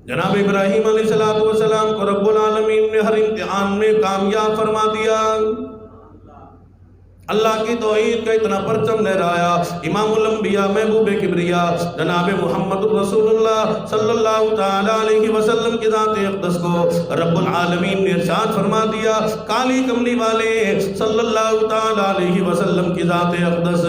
جناب ابراہیم علیہ السلام کو رب العالمین نے ہر امتحان میں کامیاب فرما دیا، اللہ کی توحید کا اتنا پرچم لہرایا۔ امام الانبیاء محبوب کبریا جناب محمد رسول اللہ صلی اللہ تعالی علیہ وسلم کی ذات اقدس کو رب العالمین نے ارشاد فرما دیا، کالی کملی والے صلی اللہ تعالی علیہ وسلم کی ذات اقدس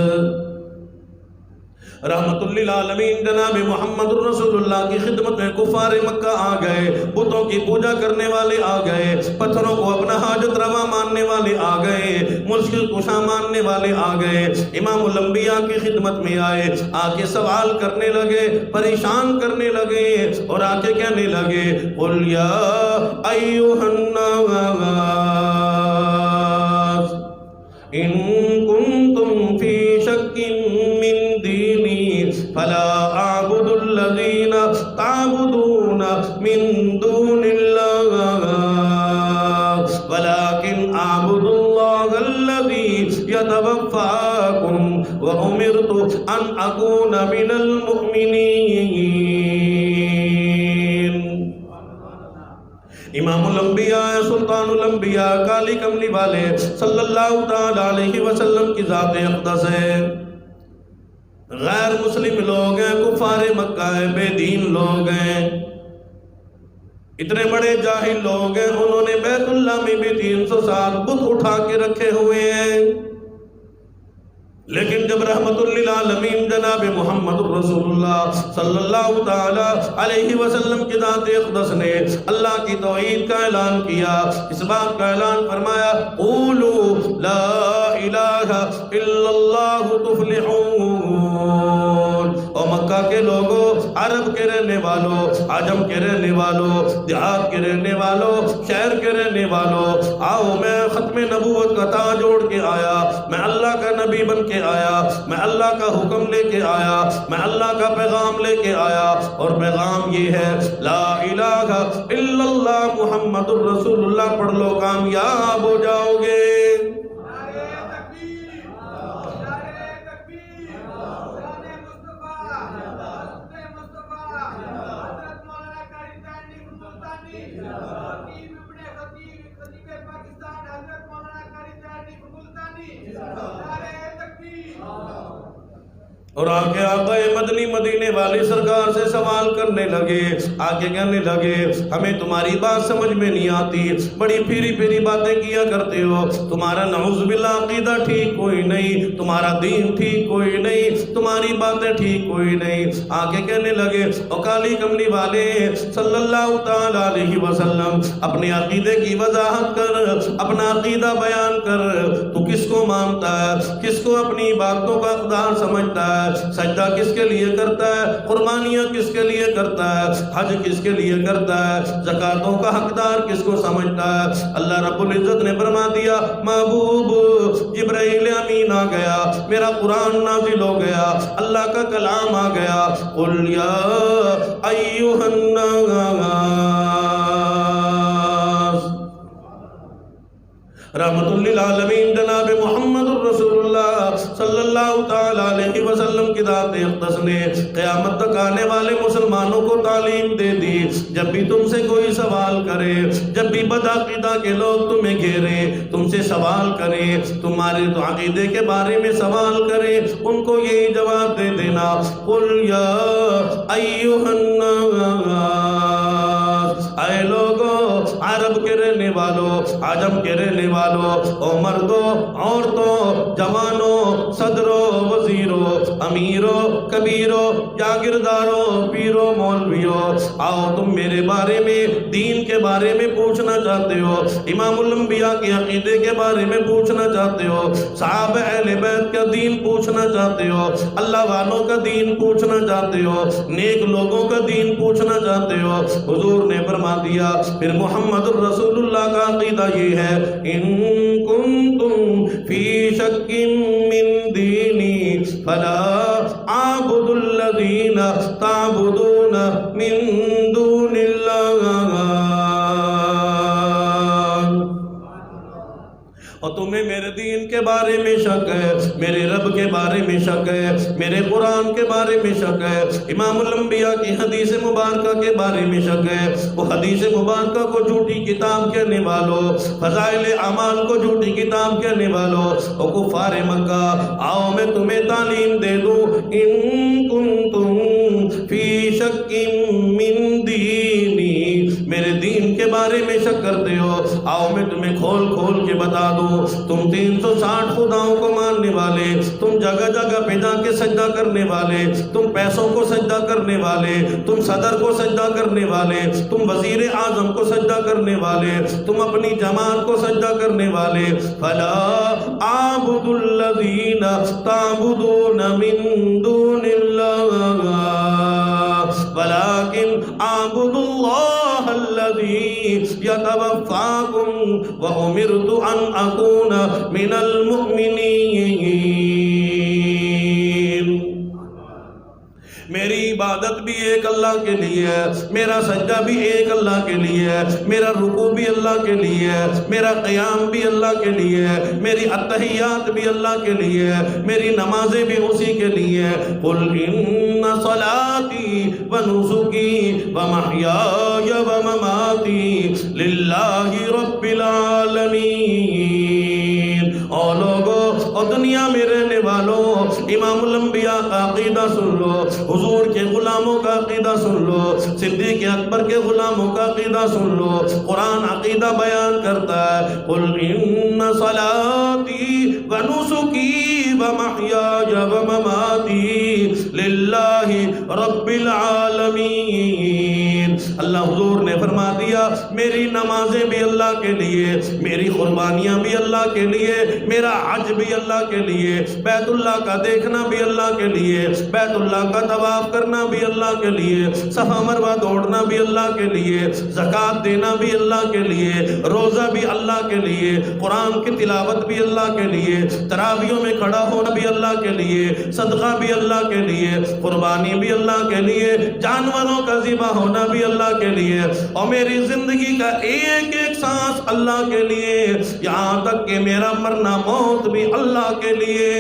رحمت للعالمین جناب محمد رسول اللہ کی خدمت میں کفار مکہ آ گئے، بتوں کی پوجا کرنے والے آ گئے، پتھروں کو اپنا حاجت روا ماننے والے آ گئے، مشکل کشا ماننے والے آ گئے، امام الانبیاء کی خدمت میں آئے، آ کے سوال کرنے لگے، پریشان کرنے لگے اور آ کے کہنے لگے، قُلْ يَا أَيُّهَا النَّاسُ إِن كُنتُمْ فِي شَكٍّ مِّن دِينِي فَلَا أَعْبُدُ الَّذِينَ تَعْبُدُونَ مِن دُونِ اللَّهِ وَلَكِنْ أَعْبُدُ اللَّهَ الَّذِي يَتَوَفَّاكُمْ وَأُمِرْتُ أَنْ أَكُونَ مِنَ الْمُؤْمِنِينَ۔ امام الانبیاء سلطان الانبیاء کالی کملی والے صلی اللہ تعالی علیہ وسلم کی ذات اقدس ہے، غیر مسلم لوگ ہیں، کفار مکہ ہیں، بے دین لوگ ہیں، اتنے بڑے جاہل لوگ ہیں، انہوں نے بیت اللہ میں بھی 307 بت اٹھا کے رکھے ہوئے ہیں، لیکن جب رحمت للعالمین جناب محمد رسول اللہ صلی اللہ تعالی علیہ وسلم کی ذات اقدس نے اللہ کی توحید کا اعلان کیا، اس بات کا اعلان فرمایا، قولوا لا الہ الا اللہ تفلحون۔ اور مکہ کے لوگوں، عرب کے رہنے والوں، عجم کے رہنے والوں، دیہات کے رہنے والوں، شہر کے رہنے والوں، آؤ میں ختم نبوت کا تاج اوڑھ کے آیا، میں اللہ کا نبی بن کے آیا، میں اللہ کا حکم لے کے آیا، میں اللہ کا پیغام لے کے آیا، اور پیغام یہ ہے، لا الہ الا اللہ محمد الرسول اللہ پڑھ لو، کامیاب ہو جاؤ گے۔ اور آگے آقا مدنی مدینے والی سرکار سے سوال کرنے لگے، آگے کہنے لگے، ہمیں تمہاری بات سمجھ میں نہیں آتی، بڑی پھیری پھیری باتیں کیا کرتے ہو، تمہارا نعوذ باللہ عقیدہ ٹھیک کوئی نہیں، تمہارا دین ٹھیک کوئی نہیں، تمہاری باتیں ٹھیک کوئی نہیں۔ آگے کہنے لگے، او کالی کملی والے صلی اللہ تعالی علیہ وسلم اپنے عقیدے کی وضاحت کر، اپنا عقیدہ بیان کر، تو کس کو مانتا ہے، کس کو اپنی باتوں کا اقدار سمجھتا ہے، سجدہ کس کے لیے کرتا ہے، قربانیاں کس کے لیے کرتا ہے، حج کس کے لیے کرتا ہے، زکاتوں کا حقدار کس کو سمجھتا ہے۔ اللہ رب العزت نے فرما دیا، محبوب جبرائیل امین آ گیا، میرا قرآن نازل ہو گیا، اللہ کا کلام آ گیا، قل یا ایھا الناس رحمت للعالمین جناب محمد رسول اللہ صلی اللہ تعالی علیہ وسلم کی ذات اقدس نے قیامت تک آنے والے مسلمانوں کو تعلیم دے دی، جب بھی تم سے کوئی سوال کرے، جب بھی بدعقیدہ کے لوگ تمہیں گھیرے، تم سے سوال کریں، تمہارے تو عقیدے کے بارے میں سوال کریں، ان کو یہی جواب دے دینا، قل یا ایھا الناس، اے لوگو، عرب کے رہنے والوں، عجم کے رہنے والوں، او مردوں، عورتوں، جوانوں، صدروں، وزیروں، امیروں، کبیروں، جاگیرداروں، پیروں، مولویوں، آؤ تم میرے بارے میں، دین کے بارے میں پوچھنا چاہتے ہو، امام الانبیاء کے عقیدے کے بارے میں پوچھنا چاہتے ہو، صحابہ اہل بیت کا دین پوچھنا چاہتے ہو، اللہ والوں کا دین پوچھنا چاہتے ہو، نیک لوگوں کا دین پوچھنا چاہتے ہو، حضور نے فرما دیا، پھر محمد الرسول اللہ کا عقیدہ یہ ہے، ان کنتم فی شک من دینی فلا اعبد الذین تعبدون من دون اللہ۔ اور تم تمہیں میرے دین کے بارے میں شک ہے، میرے رب کے بارے میں شک ہے، میرے قرآن کے بارے میں شک ہے، امام الانبیاء کی حدیث مبارکہ کے بارے میں شک ہے، وہ حدیث مبارکہ کو جھوٹی کتاب کہنے والوں، فضائل اعمال کو جھوٹی کتاب کہنے والوں، او کفار مکہ، آؤ میں تمہیں تعلیم دے دوں، ان کنتم فی شک من دینی، میرے دین کے بارے میں شک کرتے ہو، آؤ میں تمہیں کھول کھول کے بتا دوں، تم 360 خداؤں کو ماننے والے، تم جگہ جگہ پہ جا کے سجدہ کرنے والے، تم پیسوں کو سجدہ کرنے والے، تم صدر کو سجدہ کرنے والے، تم وزیر اعظم کو سجدہ کرنے والے، تم اپنی جماعت کو سجدہ کرنے والے، فلا اعبد الذین تعبدون من دون اللہ ولكن اعبد اللہ الذی یتوفاکم وامرت ان اکون من المؤمنین۔ میری عبادت بھی ایک اللہ کے لیے ہے، میرا سجدہ بھی ایک اللہ کے لیے ہے، میرا رکوع بھی اللہ کے لیے ہے، میرا قیام بھی اللہ کے لیے ہے، میری التحیات بھی اللہ کے لیے ہے، میری نمازیں بھی اسی کے لیے ہے۔ قل ان صلاتی ونسکی ومحیای ومماتی للہ رب العالمین۔ اور لوگوں اور دنیا میں رہنے والوں، امام الانبیاء کا عقیدہ سن لو، حضور کے غلاموں کا عقیدہ سن لو، صدیق اکبر کے غلاموں کا عقیدہ سن لو، قرآن عقیدہ بیان کرتا ہے، قل ان صلاتی ونسکی ومحیای ومماتی للہ رب العالمین۔ اللہ حضور نے فرما دیا میری نمازیں بھی اللہ کے لیے، میری قربانیاں بھی اللہ کے لیے، میرا حج بھی اللہ کے لیے، بیت اللہ کا دیکھنا بھی اللہ کے لیے، بیت اللہ کا طواف کرنا بھی اللہ کے لیے، صفا مروہ دوڑنا بھی اللہ کے لیے، زکوٰۃ دینا بھی اللہ کے لیے، روزہ بھی اللہ کے لیے، قرآن کی تلاوت بھی اللہ کے لیے، تراویحوں میں کھڑا ہونا بھی اللہ کے لیے، صدقہ بھی اللہ کے لیے، قربانی بھی اللہ کے لیے، جانوروں کا ذبح ہونا بھی اللہ کے لیے، اور میری زندگی کا ایک ایک سانس اللہ کے لیے، یہاں تک کہ میرا مرنا موت بھی اللہ کے لیے۔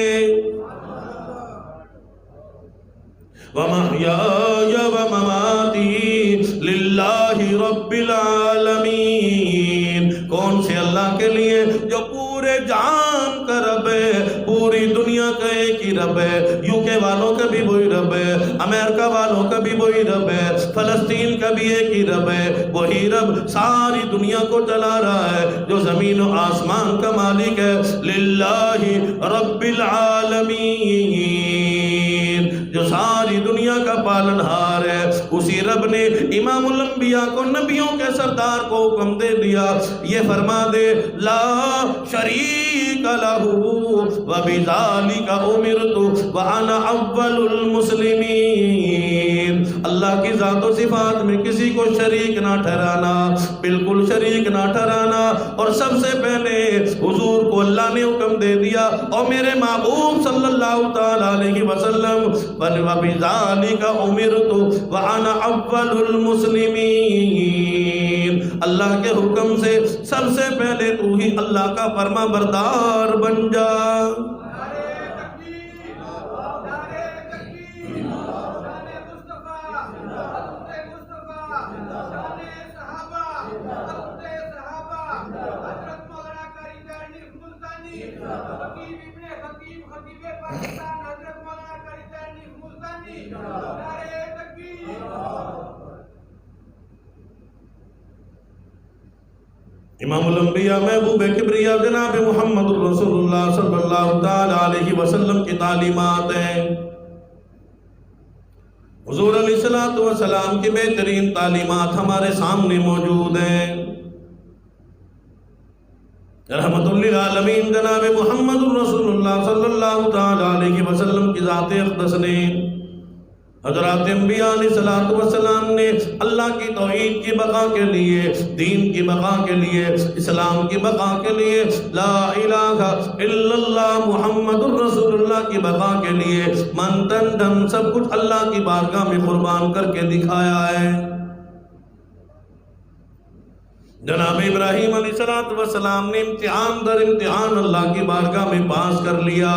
وَمَحْيَايَ وَمَمَاتِي لِلَّهِ رَبِّ الْعَالَمِينَ۔ کون سے اللہ کے لیے؟ جو پورے جہان کا رب ہے، پوری دنیا کا ایک ہی رب ہے، یوکے والوں کا بھی وہی رب ہے، امریکہ والوں کا بھی وہی رب ہے، فلسطین کا بھی ایک ہی رب ہے، وہی رب ساری دنیا کو چلا رہا ہے، جو زمین و آسمان کا مالک ہے، للہ رب العالمین، جو ساری دنیا کا پالنہار ہے۔ اسی رب نے امام الانبیاء کو، نبیوں کے سردار کو حکم دے دیا، یہ فرما دے لا شریک لہ وبذالک امرت وانا اول المسلمین۔ اللہ کی ذات و صفات میں کسی کو شریک نہ ٹھہرانا، بالکل شریک نہ ٹھہرانا، اور سب سے پہلے حضور کو اللہ نے حکم دے دیا، اور میرے محبوب صلی اللہ تعالی علیہ وسلم وبذالک امرت وانا اول المسلمین۔ اللہ کے حکم سے سب سے پہلے تو ہی اللہ کا فرما بردار بن جا۔ امام الانبیاء محبوب کبریا جناب محمد رسول اللہ صلی اللہ تعالی علیہ وسلم کی تعلیمات ہیں۔ حضور علیہ السلام کی بہترین تعلیمات ہمارے سامنے موجود ہیں۔ رحمت للعالمین جناب محمد رسول اللہ صلی اللہ تعالی علیہ وسلم کی ذات اقدس نے، حضرات انبیاء علیہ السلام نے اللہ کی توحید کی بقا کے لیے، دین کی بقا کے لیے، اسلام کی بقا کے لیے، لا الہ الا اللہ محمد رسول اللہ کی بقا کے لیے من تن دھن سب کچھ اللہ کی بارگاہ میں قربان کر کے دکھایا ہے۔ جناب ابراہیم علیہ السلام نے امتحان در امتحان اللہ کی بارگاہ میں پاس کر لیا.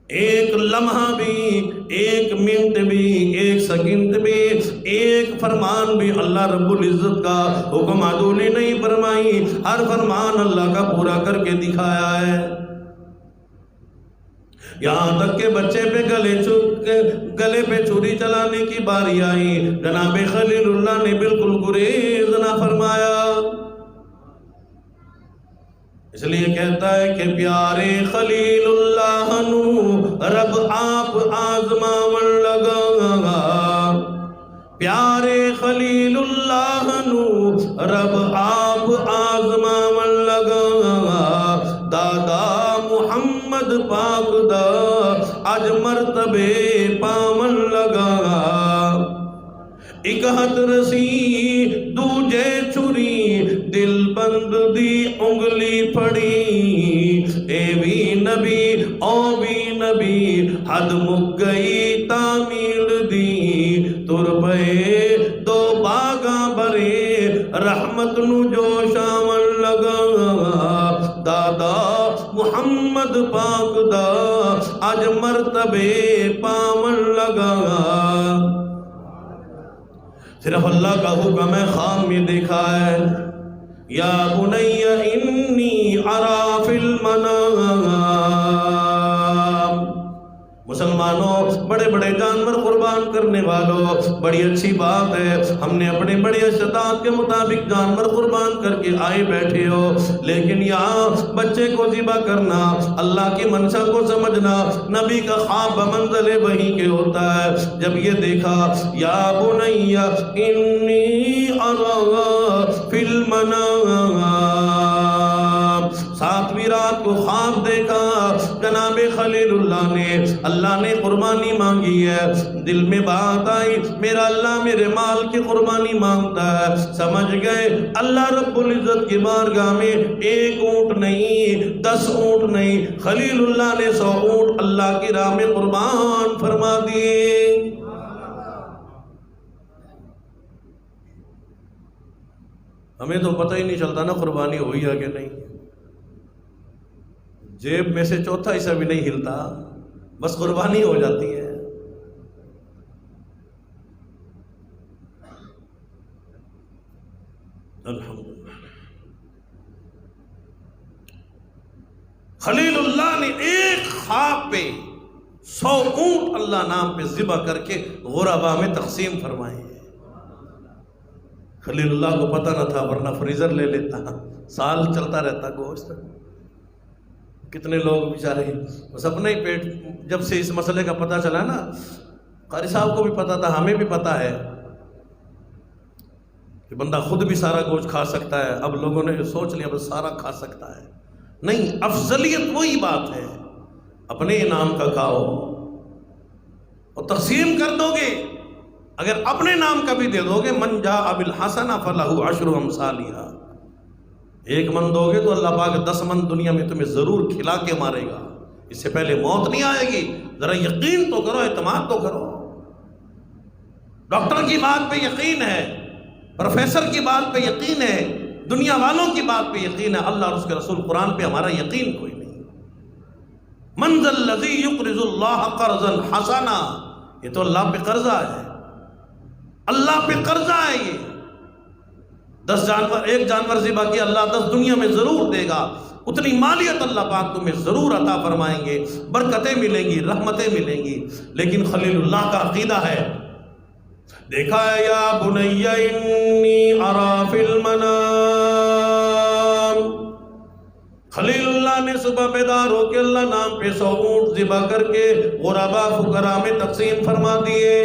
ایک لمحہ بھی، ایک منٹ بھی، ایک سیکنڈ بھی، ایک فرمان بھی اللہ رب العزت کا حکم عدولی نہیں فرمائی. ہر فرمان اللہ کا پورا کر کے دکھایا ہے. یہاں تک کہ بچے پہ گلے پہ چھری چلانے کی باری آئی، جناب خلیل اللہ نے بالکل گریز نہ فرمایا. اس لیے کہتا ہے کہ پیارے خلیل اللہ نو رب آپ آزماون لگا، پیارے خلیل اللہ نو رب آپ آزماون لگا. دادا محمد پاک دا اج مرتبے پاون لگا. ایک ہاتھ رسی دوجے چھری دل بند دی انگلی پھڑی. اے بھی نبی او بھی نبی حد مک گئی تعمیل دی. تر پے دو باغاں بھرے رحمت نو جوش آون لگا. دادا محمد پاک دا اج مرتبے پاون لگا. صرف اللہ کا حکم ہے، خواب میں دیکھا ہے. یا بنی انی اری فی المنام. مسلمانوں، بڑے بڑے جانور قربان کرنے والوں، بڑی اچھی بات ہے، ہم نے اپنے بڑے استطاعت کے مطابق جانور قربان کر کے آئے بیٹھے ہو، لیکن یہاں بچے کو ذبح کرنا، اللہ کی منشا کو سمجھنا، نبی کا خواب بمنزل وحی کے ہوتا ہے. جب یہ دیکھا یا بنی انی اری فی المنام، ساتویں رات کو خواب دیکھا. جناب خلیل اللہ نے، اللہ نے قربانی مانگی ہے. دل میں بات آئی، میرا اللہ میرے مال کی قربانی مانگتا ہے. سمجھ گئے اللہ رب العزت کی بارگاہ میں ایک اونٹ نہیں، 10 اونٹ نہیں، خلیل اللہ نے 100 اونٹ اللہ کی راہ میں قربان فرما دیے. ہمیں تو پتہ ہی نہیں چلتا نا قربانی ہوئی ہے کہ نہیں. جیب میں سے چوتھا حصہ بھی نہیں ہلتا، بس قربانی ہو جاتی ہے. الحمدللہ. خلیل اللہ نے ایک خواب پہ 100 اونٹ اللہ نام پہ ذبح کر کے غربا میں تقسیم فرمائے. خلیل اللہ کو پتہ نہ تھا، ورنہ فریزر لے لیتا، سال چلتا رہتا گوشت. کتنے لوگ بیچارے بس اپنا ہی پیٹ. جب سے اس مسئلے کا پتہ چلا نا، قاری صاحب کو بھی پتہ تھا، ہمیں بھی پتہ ہے کہ بندہ خود بھی سارا گوشت کھا سکتا ہے. اب لوگوں نے سوچ لیا بس سارا کھا سکتا ہے. نہیں، افضلیت وہی بات ہے، اپنے انعام کا کھاؤ اور تقسیم کر دو گے. اگر اپنے نام کا بھی دے دو گے، من جاء بالحسنہ فلہ عشر امثالھا، 1 من دو گے تو اللہ پاک 10 من دنیا میں تمہیں ضرور کھلا کے مارے گا. اس سے پہلے موت نہیں آئے گی. ذرا یقین تو کرو، اعتماد تو کرو. ڈاکٹر کی بات پہ یقین ہے، پروفیسر کی بات پہ یقین ہے، دنیا والوں کی بات پہ یقین ہے، اللہ اور اس کے رسول قرآن پہ ہمارا یقین کوئی نہیں. من ذا الذی یقرض اللہ قرضا حسنا، یہ تو اللہ پہ قرضہ ہے، اللہ پہ قرضہ ہے. یہ 10 جانور، 1 جانور ذبح کیا، اللہ 10 دنیا میں ضرور دے گا. اتنی مالیت اللہ پاک تمہیں ضرور عطا فرمائیں گے، برکتیں ملیں گی، رحمتیں ملیں گی. لیکن خلیل اللہ کا عقیدہ ہے، دیکھا ہے یا بنی انی اری فی المنام. خلیل اللہ نے صبح بیدار ہو کے اللہ نام پہ 100 اونٹ ذبح کر کے غربا فقراء میں تقسیم فرما دیے.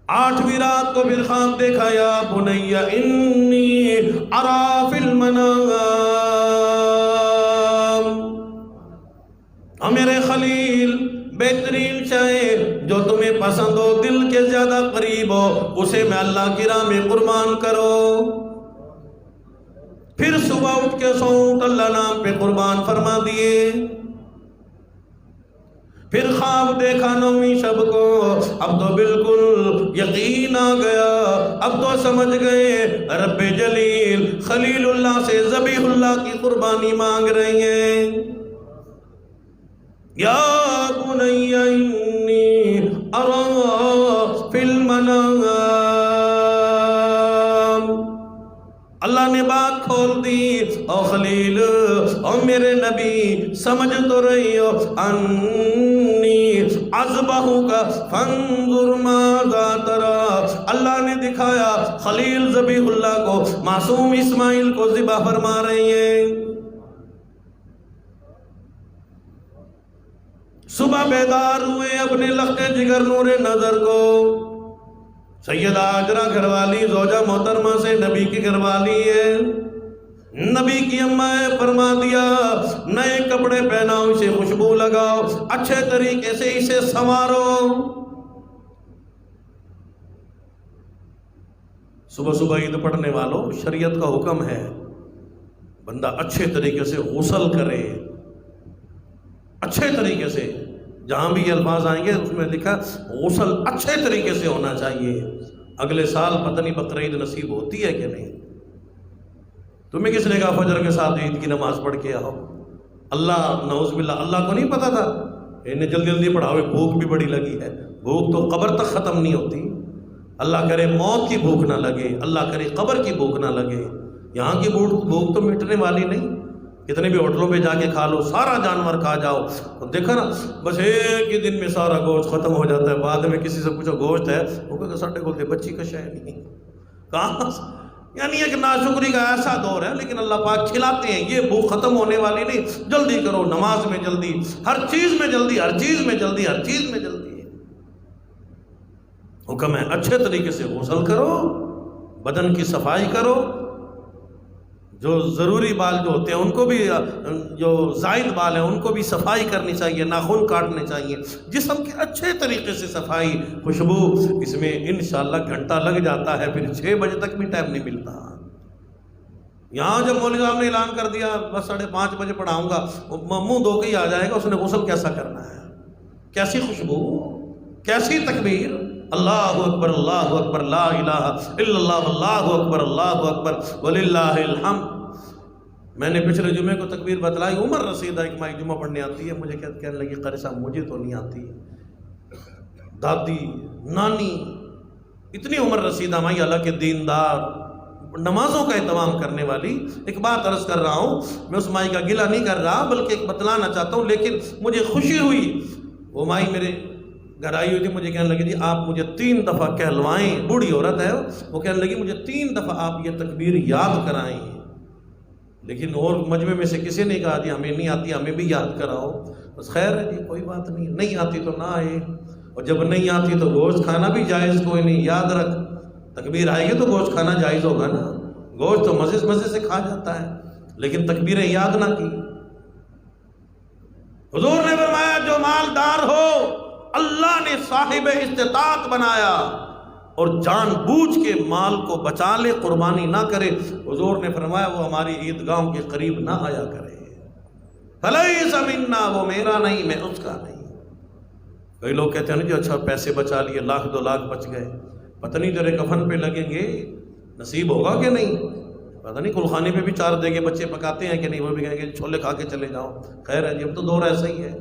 8ویں رات کو پھر خواب دیکھا یا بنی انی اری فی المنام. میرے خلیل، بہترین شے جو تمہیں پسند ہو، دل کے زیادہ قریب ہو، اسے میں اللہ کی راہ میں قربان کرو. پھر صبح اٹھ کے 100 اونٹ اللہ نام پہ قربان فرما دیے. پھر خواب دیکھا 9ویں شب کو، اب تو بالکل یقین آ گیا، اب تو سمجھ گئے رب جلیل خلیل اللہ سے ذبیح اللہ کی قربانی مانگ رہی ہیں۔ یا بنی انی ارا فی المنام، اللہ نے بات کھول دی، او خلیل او میرے نبی سمجھ تو رہی ہو، انی اذبحک فانظر ماذا تری، اللہ نے دکھایا خلیل ذبیح اللہ کو، معصوم اسماعیل کو ذبح فرما رہی ہیں۔ صبح بیدار ہوئے اپنے لخت جگر نور نظر کو، سیدہ ہاجرہ گھر والی زوجہ محترمہ سے نبی کی گھر والی ہے، نبی کی اماں نے فرما دیا نئے کپڑے پہناؤ، اسے خوشبو لگاؤ، اچھے طریقے سے اسے سنوارو۔ صبح صبح عید پڑھنے والوں، شریعت کا حکم ہے بندہ اچھے طریقے سے غسل کرے، اچھے طریقے سے، جہاں بھی یہ الفاظ آئیں گے اس میں لکھا غسل اچھے طریقے سے ہونا چاہیے۔ اگلے سال پتہ نہیں بقرعید نصیب ہوتی ہے کہ نہیں، تمہیں کس نے کہا فجر کے ساتھ عید کی نماز پڑھ کے آؤ؟ اللہ نعوذ باللہ، اللہ کو نہیں پتا تھا؟ انہیں جلدی جلدی پڑھاؤ، بھوک بھی بڑی لگی ہے، بھوک تو قبر تک ختم نہیں ہوتی۔ اللہ کرے موت کی بھوک نہ لگے، اللہ کرے قبر کی بھوک نہ لگے، یہاں کی بھوک تو مٹنے والی نہیں، کتنے بھی ہوٹلوں پہ جا کے کھا لو، سارا جانور کھا جاؤ، دیکھا نا بس ایک ہی دن میں سارا گوشت ختم ہو جاتا ہے، بعد میں کسی سے پوچھو گوشت ہے، وہ کہتے ساڈے کول تے بچی کا شے نہیں، کہاں؟ یعنی ایک ناشکری کا ایسا دور ہے، لیکن اللہ پاک کھلاتے ہیں، یہ بھوک ختم ہونے والی نہیں، جلدی کرو، نماز میں جلدی، ہر چیز میں جلدی، ہر چیز میں جلدی، ہر چیز میں جلدی۔ حکم ہے اچھے طریقے سے غسل کرو، بدن کی صفائی کرو، جو ضروری بال جو ہوتے ہیں ان کو بھی، جو زائد بال ہیں ان کو بھی صفائی کرنی چاہیے، ناخن کاٹنے چاہیے، جسم کے اچھے طریقے سے صفائی، خوشبو، اس میں انشاءاللہ گھنٹہ لگ جاتا ہے، پھر 6 بجے تک بھی ٹائم نہیں ملتا۔ یہاں جب مولوی صاحب نے اعلان کر دیا بس 5:30 بجے پڑھاؤں گا، منہ دھو کے ہی آ جائے گا، اس نے غسل کیسا کرنا ہے، کیسی خوشبو، کیسی تکبیر، اللہ اکبر اللہ اکبر لا الہ الا اللہ اللہ اکبر اللہ اکبر وللہ الحمد۔ میں نے پچھلے جمعے کو تکبیر بتلائی، عمر رسیدہ ایک مائی جمعہ پڑھنے آتی ہے، مجھے کہنے لگی قاری صاحب مجھے تو نہیں آتی، دادی نانی اتنی عمر رسیدہ مائی اللہ کے دیندار نمازوں کا اہتمام کرنے والی، ایک بات عرض کر رہا ہوں، میں اس مائی کا گلہ نہیں کر رہا بلکہ ایک بتلانا چاہتا ہوں، لیکن مجھے خوشی ہوئی، وہ مائی میرے گھر آئی ہوئی تھی، مجھے کہنے لگی تھی آپ مجھے 3 دفعہ کہلوائیں، بوڑھی عورت ہے وہ کہنے لگی مجھے 3 دفعہ آپ یہ تکبیر یاد کرائیں، لیکن اور مجمع میں سے کسی نے کہا جی ہمیں نہیں آتی، ہمیں بھی یاد کراؤ، بس خیر ہے جی کوئی بات نہیں، نہیں آتی تو نہ آئے، اور جب نہیں آتی تو گوشت کھانا بھی جائز کوئی نہیں، یاد رکھ تکبیر آئے گی تو گوشت کھانا جائز ہوگا نا، گوشت تو مزے سے کھا جاتا ہے، لیکن تکبیریں یاد نہ کی۔ حضور نے فرمایا جو مالدار ہو اللہ نے صاحب استطاعت بنایا اور جان بوجھ کے مال کو بچا لے، قربانی نہ کرے، حضور نے فرمایا وہ ہماری عیدگاہوں کے قریب نہ آیا کرے، فلیس منا، وہ میرا نہیں میں اس کا نہیں۔ کئی لوگ کہتے ہیں جو اچھا پیسے بچا لیے، 1,00,000 2,00,000 بچ گئے، پتہ نہیں تیرے کفن پہ لگیں گے، نصیب ہوگا کہ نہیں پتہ نہیں، کلخانے پہ بھی 4 دیگے بچے پکاتے ہیں کہ نہیں، وہ بھی کہیں گے چھولے کھا کے چلے جاؤ، خیر ہے جی اب تو دور ایسا ہی ہے۔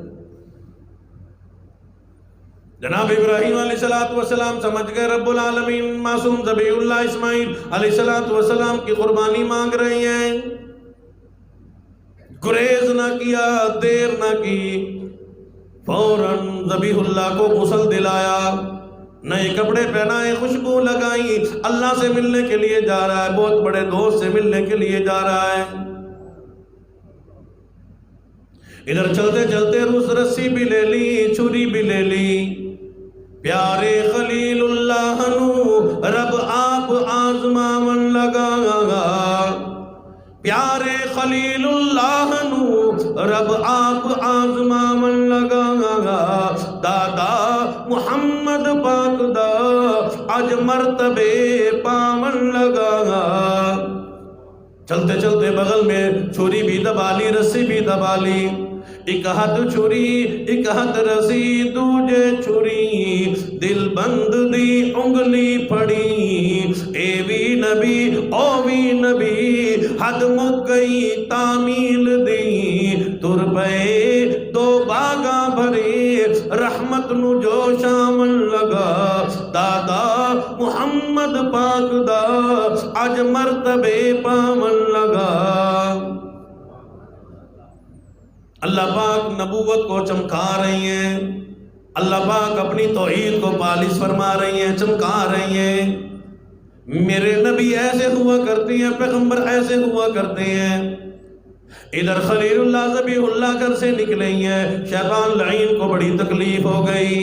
جناب ابراہیم علیہ السلام سمجھ گئے رب العالمین معصوم ذبیح اللہ اسماعیل علیہ السلام کی قربانی مانگ رہے ہیں، گریز نہ کیا، دیر نہ کی، فوراً ذبیح اللہ کو غسل دلایا، نئے کپڑے پہنائے، خوشبو لگائی، اللہ سے ملنے کے لیے جا رہا ہے، بہت بڑے دوست سے ملنے کے لیے جا رہا ہے۔ ادھر چلتے چلتے روس رسی بھی لے لی، چھری بھی لے لی، پیارے خلیل اللہ نو رب آپ آزماون لگا، پیارے خلیل اللہ نو رب آپ آزماون لگا، دادا محمد پاک دا اج مرتبے پاون لگا۔ چلتے چلتے بغل میں چھری بھی دبا لی، رسی بھی دبا لی، ایک ہاتھ چھری ایک ہاتھ رسی دوجے چھری دل بند دی انگلی پھڑی اے وی نبی او وی نبی حد مک گئی تعمیل دی تر پئے دو باغاں بھرے رحمت نو جو شامل لگا دادا محمد پاک دا اج مرتبے پامن لگا اللہ پاک نبوت کو چمکا رہی ہیں اللہ پاک اپنی توحید کو پالش فرما رہی ہیں چمکا رہی ہیں میرے نبی ایسے ہوا کرتے ہیں پیغمبر ایسے ہوا کرتے ہیں ادھر خلیل اللہ ذبیح اللہ گھر سے نکلے ہیں شیطان لعین کو بڑی تکلیف ہو گئی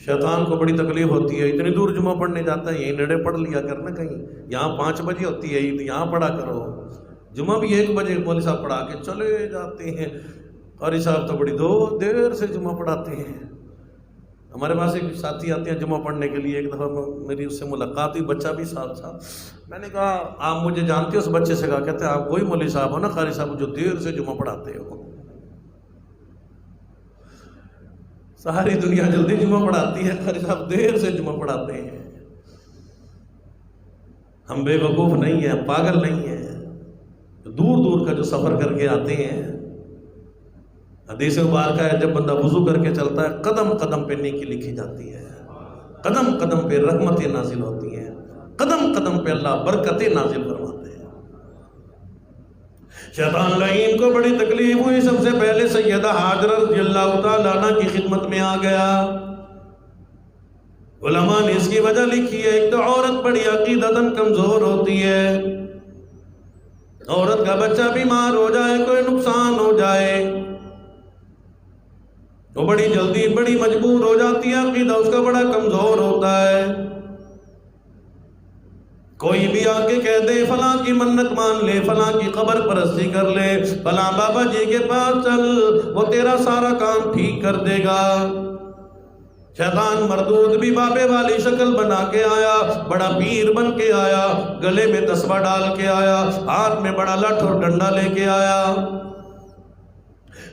شیطان کو بڑی تکلیف ہوتی ہے اتنی دور جمعہ پڑھنے جاتا ہے یہیں نیڑے پڑھ لیا کرنا کہیں یہاں 5 بجے ہوتی ہے عید یہاں پڑھا کرو جمعہ بھی 1 بجے مولوی صاحب پڑھا کے چلے جاتے ہیں قاری صاحب تو بڑی دیر سے جمعہ پڑھاتے ہیں ہمارے پاس ایک ساتھی آتے ہیں جمعہ پڑھنے کے لیے ایک دفعہ میری اس سے ملاقات ہوئی بچہ بھی ساتھ تھا میں نے کہا آپ مجھے جانتے ہو اس بچے سے کہا کہتے ہیں آپ وہی مولوی صاحب ہو نا قاری صاحب جو دیر سے جمعہ پڑھاتے ہو ساری دنیا جلدی جمعہ پڑھاتی ہے قاری صاحب دیر سے جمعہ پڑھاتے ہیں ہم بے وقوف نہیں ہیں پاگل نہیں ہیں دور دور کا جو سفر کر کے آتے ہیں حدیث مبارکہ ہے جب بندہ وضو کر کے چلتا ہے قدم قدم پہ نیکی لکھی جاتی ہے قدم قدم پہ رحمتیں نازل ہوتی ہیں قدم قدم پہ اللہ برکتیں نازل فرماتے ہیں شیطان لعین کو بڑی تکلیف ہوئی سب سے پہلے سیدہ حاجرہ رضی اللہ تعالیٰ عنہ کی خدمت میں آ گیا علماء نے اس کی وجہ لکھی ہے ایک تو عورت بڑی عقیدتاً کمزور ہوتی ہے عورت کا بچہ بیمار ہو جائے کوئی نقصان ہو جائے تو بڑی جلدی بڑی مجبور ہو جاتی ہے عقیدہ اس کا بڑا کمزور ہوتا ہے کوئی بھی آ کے کہہ دے فلاں کی منت مان لے فلاں کی قبر پرستی کر لے فلاں بابا جی کے پاس چل وہ تیرا سارا کام ٹھیک کر دے گا شیطان مردود بھی بابے والی شکل بنا کے آیا بڑا پیر بن کے آیا گلے میں تسبیح ڈال کے آیا ہاتھ میں بڑا لٹھ اور ڈنڈا لے کے آیا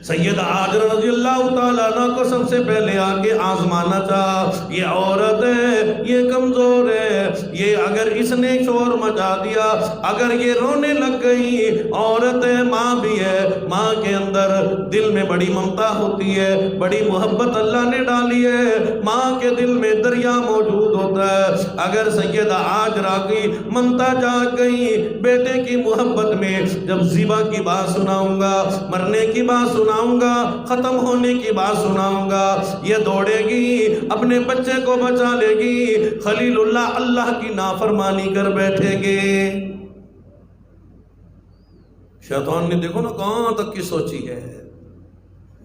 سیدہ حاجرہ رضی اللہ تعالیٰ عنہ کو سب سے پہلے آ کے آزمانا چاہا یہ عورت ہے یہ کمزور ہے یہ اگر اس نے شور مچا دیا اگر یہ رونے لگ گئی عورت ہے ماں بھی ہے ماں کے اندر دل میں بڑی ممتا ہوتی ہے بڑی محبت اللہ نے ڈالی ہے ماں کے دل میں دریا موجود ہوتا ہے اگر سیدہ حاجرہ کی ممتا جاگ گئی بیٹے کی محبت میں جب ذبح کی بات سناؤں گا مرنے کی بات سناؤں گا ختم ہونے کی بات سناؤں گا یہ دوڑے گی اپنے بچے کو بچا لے گی خلیل اللہ اللہ کی نافرمانی کر بیٹھے گے شیطان نے دیکھو نا کہاں تک کی سوچی ہے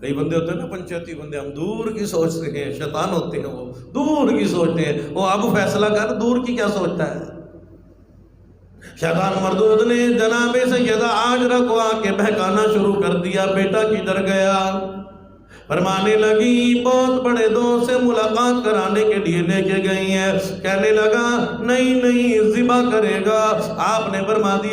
کئی بندے ہوتے ہیں نا پنچایتی بندے ہم دور کی سوچتے ہیں شیطان ہوتے ہیں وہ دور کی سوچتے ہیں وہ اب فیصلہ کر دور کی کیا سوچتا ہے شیطان مردود نے جناب سیدہ حاجرہ کو آ کے بہکانا شروع کر دیا بیٹا کدھر گیا فرمانے لگی بہت بڑے دوست سے ملاقات کرانے کے لیے لے کے گئی ہے کہنے لگا نہیں ذبح کرے گا آپ نے فرما دیا